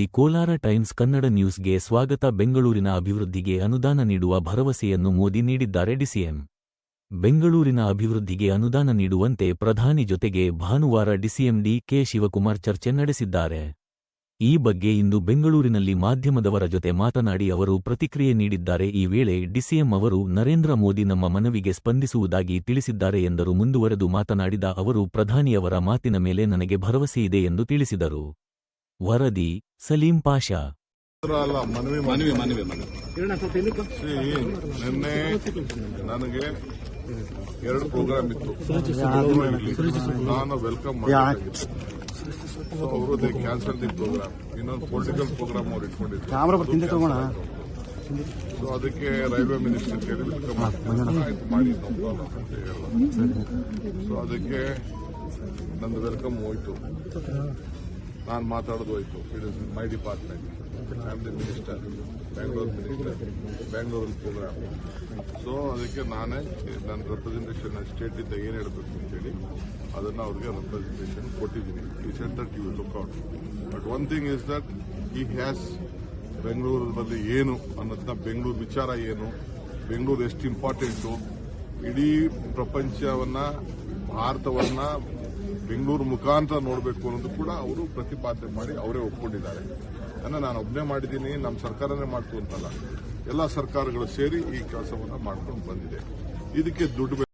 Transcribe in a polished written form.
The Kolar times Kannada ನ್ಯೂಸ್ಗೆ ಸ್ವಾಗತ. ಬೆಂಗಳೂರಿನ ಅಭಿವೃದ್ಧಿಗೆ ಅನುದಾನ ನೀಡುವ ಭರವಸೆಯನ್ನು ಮೋದಿ ನೀಡಿದ್ದಾರೆ. ಡಿಸಿಎಂ ಬೆಂಗಳೂರಿನ ಅಭಿವೃದ್ಧಿಗೆ ಅನುದಾನ ನೀಡುವಂತೆ ಪ್ರಧಾನಿ ಜೊತೆಗೆ ಭಾನುವಾರ ಡಿಸಿಎಂ ಡಿ.ಕೆ. ಶಿವಕುಮಾರ್ ಚರ್ಚೆ ನಡೆಸಿದ್ದಾರೆ. ಈ ಬಗ್ಗೆ ಇಂದು ಬೆಂಗಳೂರಿನಲ್ಲಿ ಮಾಧ್ಯಮದವರ ಜೊತೆ ಮಾತನಾಡಿ ಅವರು ಪ್ರತಿಕ್ರಿಯೆ ನೀಡಿದ್ದಾರೆ. ಈ ವೇಳೆ ಡಿಸಿಎಂ ಅವರು ನರೇಂದ್ರ ಮೋದಿ ನಮ್ಮ ಮನವಿಗೆ ಸ್ಪಂದಿಸುವುದಾಗಿ ತಿಳಿಸಿದ್ದಾರೆ ಎಂದರು. ಮುಂದುವರೆದು ಮಾತನಾಡಿದ ಅವರು, ಪ್ರಧಾನಿಯವರ ಮಾತಿನ ಮೇಲೆ ನನಗೆ ಭರವಸೆಯಿದೆ ಎಂದು ತಿಳಿಸಿದರು. ವರದಿ ಸಲೀಂ ಪಾಷಾ. ನಿನ್ನೆ ನನಗೆ 2 ಪ್ರೋಗ್ರಾಮ್ ಇತ್ತು, ನಾನು ವೆಲ್ಕಮ್ ಮಾಡಿದ್ದೆ. ಅವರು ಕ್ಯಾನ್ಸಲ್ ದಿ ಪ್ರೋಗ್ರಾಮ್, ಇನ್ನೊಂದು ಪೊಲಿಟಿಕಲ್ ಪ್ರೋಗ್ರಾಮ್ ಅವ್ರು ಇಟ್ಕೊಂಡಿದ್ರು. ಸೊ ಅದಕ್ಕೆ ರೈಲ್ವೆ ಮಿನಿಸ್ಟರ್ ಕೇಳಿ ವೆಲ್ಕಮ್ ಮಾಡಿ. ಸೊ ಅದಕ್ಕೆ ನಂದು ವೆಲ್ಕಮ್ ಹೋಯ್ತು, ನಾನು ಮಾತಾಡೋದು ಹೋಯ್ತು. It is my department, I am the minister, ಬ್ಯಾಂಗ್ಳೂರಲ್ಲಿ ಪ್ರೋಗ್ರಾಮ್. ಸೊ ಅದಕ್ಕೆ ನಾನೇ ನನ್ನ ರೆಪ್ರೆಸೆಂಟೇಷನ್ ಸ್ಟೇಟಿಂದ ಏನು ಹೇಳಬೇಕು ಅಂತೇಳಿ ಅದನ್ನು ಅವ್ರಿಗೆ ರೆಪ್ರೆಸೆಂಟೇಷನ್ ಕೊಟ್ಟಿದ್ದೀನಿ. ಈ centre you will look out. But one thing is that ಈ ಹ್ಯಾಸ್ ಬೆಂಗಳೂರಿನಲ್ಲಿ ಏನು ಅನ್ನೋದನ್ನ, ಬೆಂಗಳೂರು ವಿಚಾರ ಏನು, ಬೆಂಗಳೂರು ಎಷ್ಟು ಇಂಪಾರ್ಟೆಂಟು, ಇಡೀ ಪ್ರಪಂಚವನ್ನ, ಭಾರತವನ್ನ ಬೆಂಗಳೂರು ಮುಖಾಂತರ ನೋಡಬೇಕು ಅನ್ನೋದು ಕೂಡ ಅವರು ಪ್ರತಿಪಾದನೆ ಮಾಡಿ ಅವರೇ ಒಪ್ಕೊಂಡಿದ್ದಾರೆ. ನಾನು ಒಬ್ಬನೇ ಮಾಡಿದ್ದೀನಿ, ನಮ್ಮ ಸರ್ಕಾರನೇ ಮಾಡ್ತು ಅಂತಲ್ಲ, ಎಲ್ಲ ಸರ್ಕಾರಗಳು ಸೇರಿ ಈ ಕೆಲಸವನ್ನು ಮಾಡ್ಕೊಂಡು ಬಂದಿದೆ. ಇದಕ್ಕೆ ದುಡ್ಡು